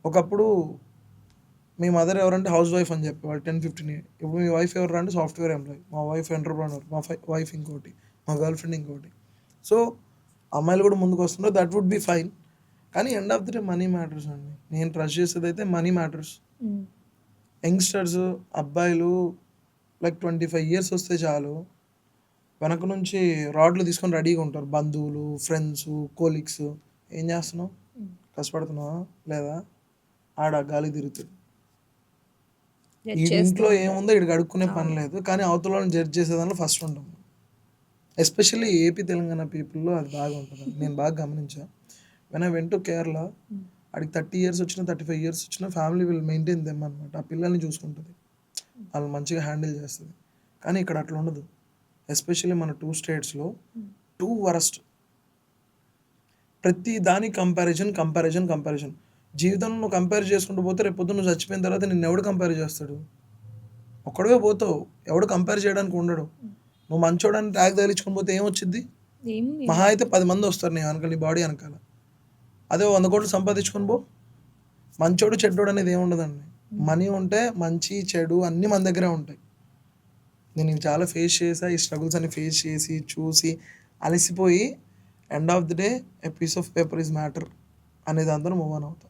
ఒకప్పుడు మీ మదర్ ఎవరంటే హౌస్ వైఫ్ అని చెప్పేవాళ్ళు 10-15 ఇయర్. ఇప్పుడు మీ వైఫ్ ఎవరు అంటే సాఫ్ట్‌వేర్ ఎంప్లాయీ. మా వైఫ్ ఎంటర్‌ప్రెన్యూర్. మా వైఫ్ ఇంకోటి. మా గర్ల్ ఫ్రెండ్ ఇంకోటి. సో, అమ్మాయిలు కూడా ముందుకొస్తున్నారు. That would be fine. కానీ end of the day money matters అండి. నేను ట్రస్ట్ చేసేదైతే మనీ మ్యాటర్స్. యంగ్‌స్టర్స్, అబ్బాయిలు లైక్ 25 ఇయర్స్ వస్తే చాలు. వెనక నుంచి రాడ్లు తీసుకొని రెడీగా ఉంటారు. బంధువులు, ఫ్రెండ్స్, కొలీగ్స్. ఏం చేస్తున్నావు? కష్టపడుతున్నావా? లేదా? ఆడ గాలికి తిరుగుతాడు. ఈ ఇంట్లో ఏముందో ఈడికి అడుక్కునే పని లేదు. కానీ అవతల వాళ్ళని జడ్జ్ చేసేదాంట్లో ఫస్ట్ ఉంటాం. ఎస్పెషల్లీ ఏపీ, తెలంగాణ పీపుల్‌లో అది బాగా ఉంటది. నేను బాగా గమనించా. When I went to Kerala, ఆడికి 30 ఇయర్స్ వచ్చినా, 35 ఇయర్స్ వచ్చినా ఫ్యామిలీ విల్ మెయింటైన్ దెమ్ అనమాట. ఆ పిల్లల్ని చూసుకుంటది. వాళ్ళు మంచిగా హ్యాండిల్ చేస్తది. కానీ ఇక్కడ అట్లా ఉండదు. ఎస్పెషల్లీ మన 2 స్టేట్స్‌లో టూ వరస్ట్. ప్రతి దానికి కంపారిజన్. జీవితంలో నువ్వు కంపేర్ చేసుకుంటూ పోతే రేపు పొద్దున్న నువ్వు చచ్చిపోయిన తర్వాత నిన్నెవడు కంపేర్ చేస్తాడు? ఒక్కడివే పోతావు. ఎవడు కంపేర్ చేయడానికి ఉండడు. నువ్వు మంచోడని ట్యాగ్ తగిలించుకొని పోతే ఏమొచ్చిద్ది? మహా అయితే 10 మంది వస్తారు నీ వెనకాల, నీ బాడీ వెనకాల. అదే 100 కోట్లు సంపాదించుకొని పో, మంచోడు చెడ్డోడు అనేది ఏముండదండి. మనీ ఉంటే మంచి చెడు అన్నీ మన దగ్గరే ఉంటాయి. నేను ఇవి చాలా ఫేస్ చేసా. ఈ స్ట్రగుల్స్ అన్ని ఫేస్ చేసి, చూసి, అలసిపోయి end of the day a piece of paper is matter అనే దాంతో మూవ్ ఆన్ అవుతా.